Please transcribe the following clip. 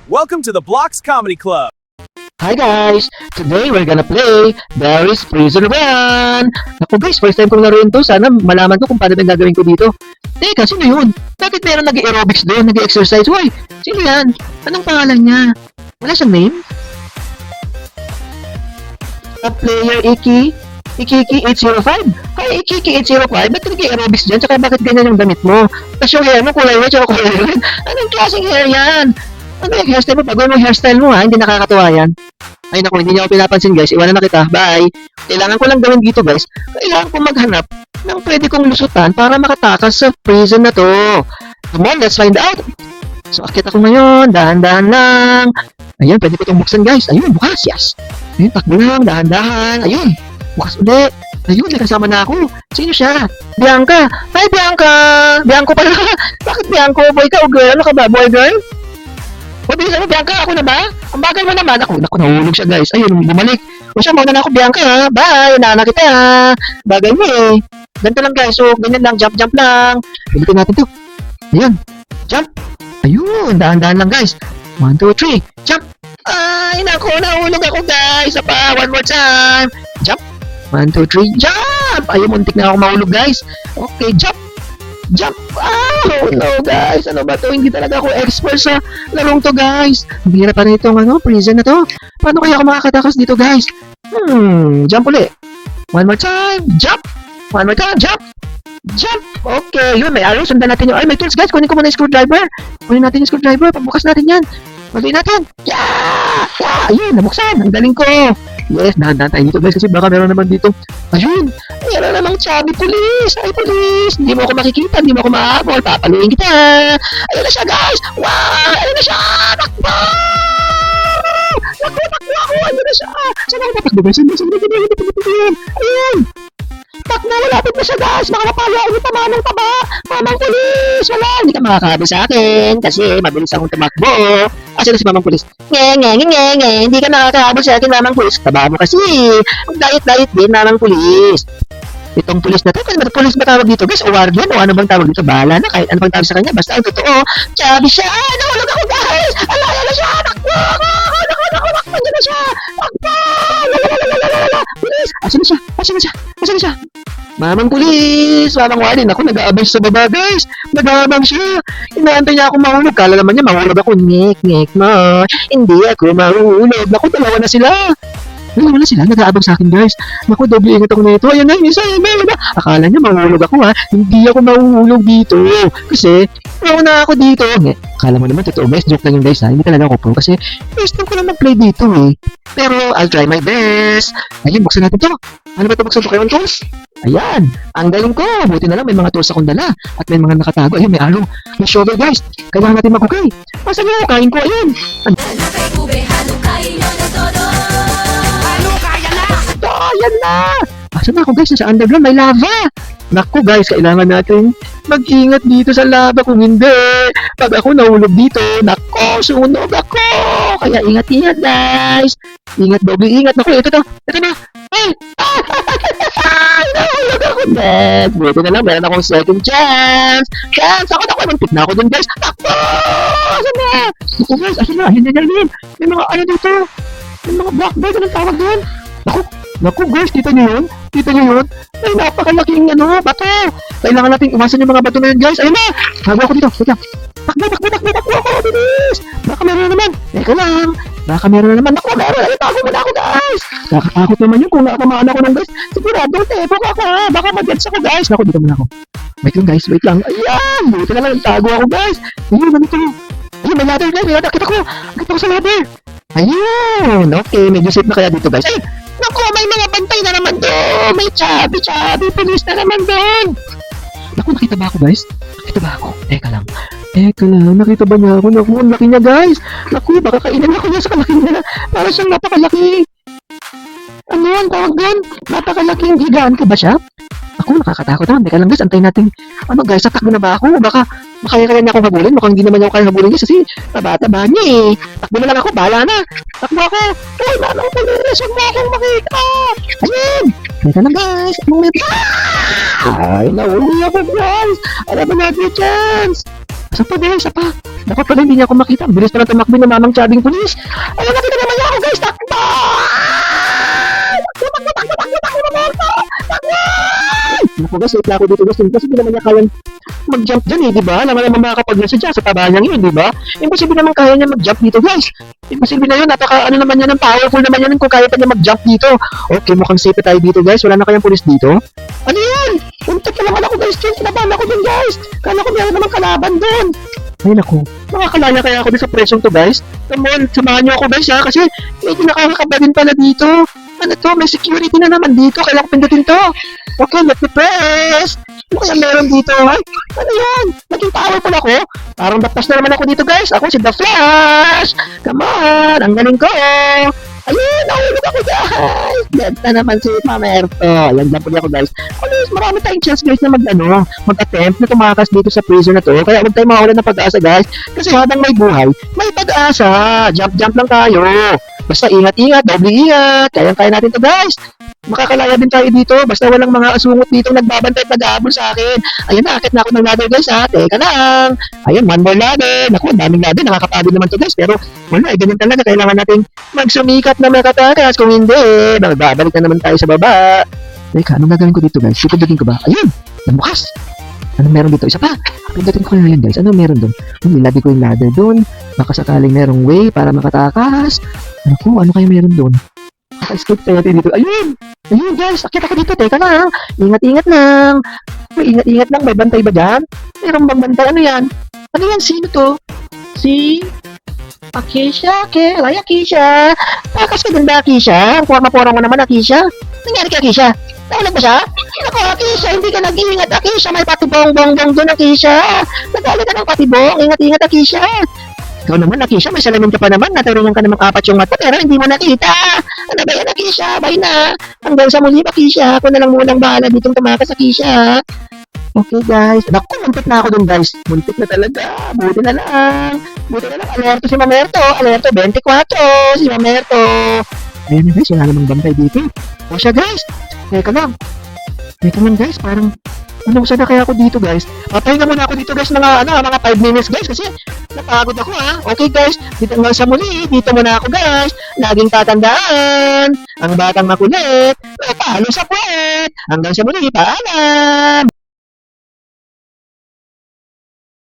Welcome to the Blocks Comedy Club. Hi guys! Today we're gonna play Barry's Prison Run! Ako guys, first time kong laruin to. Sana malaman ko kung paano yung gagawin ko dito. Teka, sino yun? Bakit meron nag-aerobics doon, nag-exercise? Hoy! Sino yan? Anong pangalan niya? Wala siyang name? Player Iki 805? Hi Iki 805, ba't ka nag-aerobics dyan? Tsaka bakit ganyan yung damit mo? Tapos yung hair mo, kulay red, tsaka kulay red. Anong klaseng hair yan? Ano yung hairstyle mo? Bago yung hairstyle mo ha, hindi nakakatuwa yan. Ay naku, hindi niyo ako pinapansin guys, iwanan na kita, bye. Kailangan ko lang gawin dito guys, kailangan ko maghanap ng pwede kong lusutan para makatakas sa prison na to. Come on, let's find out. So akit ako ngayon, dahan-dahan lang. Ayan, pwede ko itong buksan guys. Ayun, bukas, yes. Ayun, takbo lang, dahan-dahan. Ayun, bukas ulit. Ayun, may kasama na ako. Sino siya? Bianca. Hi Bianca. Bianco pala. Bakit Bianco? Boy ka o girl? Ano ka ba? Boy, girl? O, bilisan mo, Bianca, ako na ba? Ang bagal mo naman. Ako, nahulog siya, guys. Ayun, bumalik. O siya, mauna na ako, Bianca, ha? Bye, nana kita, ha? Bagal mo, eh. Ganito lang, guys. So, ganyan lang, jump lang. Ulitin natin to. Ayan, jump. Ayun, dahan-dahan lang, guys. 1, 2, 3, jump. Ay, naku, nahulog ako, guys. Pa, one more time. Jump. 1, 2, 3, jump. Ayun, muntik na ako mahulog, guys. Okay, jump. Jump! Oh no guys, ano ba to? Hindi talaga ako expert sa larong to guys. Ang hirap pa na itong prison na to. Paano kaya ako makakatakas dito guys? Jump ulit. One more time, jump! One more time, jump! Jump! Okay, yun, may arrow. Sundan natin yung, ay may tools guys, kunin ko muna yung screwdriver. Kunin natin yung screwdriver, pagbukas natin yan. Pagbukas natin. Yeah! Yeah! Ayun, nabuksan. Ang galing ko. Yes, dahan-dahan tayo dito guys kasi baka meron naman dito. Ayun, meron namang chubby police. Ay, police. Hindi mo ako makikita, hindi mo ako mahabol. Papaluin kita. Ayun na siya guys. Wow! Ayun na siya. Takbo! Takbo ako. Ayun na siya. Saan ako tatakbo guys? Ayun. Takbo, malapit na siya guys. Baka napalo ako ng tamang Mamang pulis. Wala, hindi ka makakahabol sa akin kasi mabilis akong tumakbo. Asa na si mamang pulis? Hindi ka nakakahabol sa akin mamang pulis. Taba mo kasi. Mag-diet din mamang pulis. Itong pulis na to, kasi pulis ba tawag dito guys? O warden? O ano bang tawag dito? Bahala na, kahit ano bang tawag sa kanya. Basta ang totoo, chubby siya. Nahulog ako guys. Alaya na siya. Takbo. Nandiyan na siya. Takbo. Pulis. Asa na siya? Mamang pulis! Mamang warden! Ako, nag-aabang sa baba, guys! Nag-aabang siya! Inaantay niya ako mahulog. Kala naman niya, mahulog ako. Ngek mo! Hindi ako mahulog. Naku, dalawa na sila! Nag-aabang sa akin, guys. Naku, doble ingat ako nito. Ayan na, isa, akala niya, mahulog ako, ha? Hindi ako mahulog dito. Kasi, nauna ako dito. Akala mo naman, totoo, guys. Joke lang yung guys, ha? Hindi talaga ako pro. Kasi, first time ko lang mag-play dito, eh. Pero, I'll try my best. Ayun, buksan natin to. Ano ba ito buksan to kayo, tools? Ayan, ang galing ko. Buti na lang may mga tools akong dala. At may mga nakatago. Ayun, may arrow. May shovel, guys. Kailangan natin maghukay. Pasan yung hukayin ko? Ayun. Ayan na. Pasan na ako, guys. Sa underground, may lava. Naku, guys. Kailangan natin mag-ingat dito sa lava. Kung hindi, pag ako nahulog dito, naku, sunog ako. Kaya ingat-ingat, guys. Ingat, doble ingat. Naku, ito na. Ay! Nahulog ako din. Buti na lang, meron akong second chance. Ako, mantik na ako dun guys. Takbo! Asan na? Naku guys, asan na? Hindi. May mga ano dito. May mga blackbird, anong tawag dun? Naku guys, kita nyo yun? Ay, napakalaking bato. Kailangan natin iwasan yung mga bato na yun guys. Ayun na! Hago ako dito. Wait lang. Takbo ako. Bilis! Baka meron na naman. Teka lang. Baka meron na naman. Naku, meron. Ay, tago mo na ako guys. Nakakatakot naman yun kung nakamaan ako ng guys. Sigurado, tepok ako ha. Baka mag-gets ako guys. Naku, dito muna ako. Wait lang. Ayan! Buti na lang. Tago ako guys. Ayun, ganito. Ayun, may ladder guys. Kita ko sa ladder. Ayun. Okay, medyo safe na kaya dito guys. Ay! Naku, may mga bantay na naman doon. May chubby police na naman doon. Naku, nakita ba ako guys? Teka lang, nakita ba niya ako? Naku, ang laki niya guys. Naku, baka kainan ako niya sa kalaki niya. Para siyang napakalaki. Ano ang tawag doon? Napakalaking gigante ba siya? Ako, nakakatakot naman. Teka lang guys, antayin natin. Ano guys, tatakbo na ba ako? Baka kaya niya akong habulin. Mukhang hindi naman niya ako kaya habulin guys kasi taba-taba niya eh. Takbo na lang ako, bahala na. Takbo ako. Uy, manang pulis, huwag mo akong makita. Ayun. Teka lang guys, anong may... Ay, nahuli ako guys. Alam mo natin yung chance. Isa pa guys, isa pa. Dapat pala hindi niya ako makita. Ang bilis na tumakbo ng mamang tsabing pulis. Ayun, nakita naman niya ako guys. Takbo! Naku guys, wait lang ako dito guys. Kasi hindi naman niya kayang mag-jump dyan eh, di ba? Alam mo naman makakapag-nasa dyan sa tabahan yun, di ba? Imposible naman kaya niya mag-jump dito guys. Imposible na yun. Napaka ano naman yan, powerful naman yan kung kaya pa niya mag-jump dito. Okay, mukhang safe tayo dito guys. Wala na kayang pulis dito. Ano yan? Untot na naman ako guys. Kinabahan ako dun guys. Kala ko meron naman kalaban dun. Ay naku, makakalaya kaya ako dun sa presyong to guys. Come on, samahan niyo ako guys ha. Kasi medyo nakakakaba din pala dito. Ano to? May security na naman dito. Kailangan ko pindutin to. Okay, let me press. Ano kaya meron dito? Ay, ano yan? Naging powerful ako. Parang baptas na naman ako dito guys. Ako si The Flash. Come on, ang galing ko. Ayun, nahulog ako guys. Dead na naman si Mamerto. Ayan, dyan po ako guys. Alis, marami tayong chance guys na mag-attempt na tumakas dito sa prison na to. Kaya huwag tayong mawalan ng pag-asa guys. Kasi habang may buhay, may pag-asa. Jump lang tayo. Basta ingat-ingat, doble ingat. Kayang-kaya natin to guys. Makakalaya din tayo dito. Basta walang mga asungot dito nagbabantay at nag-aabol sa akin. Ayun, nakakit na ako ng ladder guys ha. Teka lang. Ayun, one more ladder. Naku, ang daming ladder. Nakakapagod naman to guys. Pero wala, ganyan talaga. Kailangan natin magsumikat na makatakas. Kung hindi, babalik na naman tayo sa baba. Teka, anong gagawin ko dito guys? Pipindutin ko ba? Ayun, nabukas. Anong meron dito? Isa pa. Pindutin ko na yan guys. Anong meron doon? Nilagay ko yung ladder doon. Baka sakaling merong way para makatakas. Naku, ano kayo meron doon? Naka-escape tayo dito. Ayun! Ayun guys, akit ako dito. Teka lang. Ingat-ingat lang. Ingat-ingat lang. May bantay ba dyan? Merong bang bantay? Ano yan? Ano yan? Sino to? Si... Akisha? Ay, Akisha. Takas ka din ba, Akisha? Ang forma-forma mo naman, Akisha. Nangyari kay Akisha? Naulag ba siya? Ako, Akisha, hindi ka nag-iingat, Akisha. May patibong-bong-bong doon, Akisha. Nag-aali ka ng patibong. Ingat-ingat, Akisha. Ikaw naman, Akisha, may salamin ka pa naman. Natulungan ka naman apat yung mata, pero hindi mo nakita. Ano ba yan, Akisha? Bye na. Hanggang sa muli, Akisha. Ako na lang munang bahala ditong tumakas, Akisha. Okay, guys. Naku, muntik na ako dun, guys. Muntik na talaga. Buti na lang. Alerto si Mamerto. Alerto 24. Si Mamerto. Ayun na, guys. Wala namang bantay dito. O siya, guys. Teka lang, guys. Parang ano sana kaya ako dito guys? Papahinga muna ako dito guys mga 5 minutes guys kasi napagod ako ha. Okay guys, dito nga sa muli, dito muna ako guys. Laging tatandaan, ang batang makulit, ay talo sa puwet. Hanggang sa muli, paalam!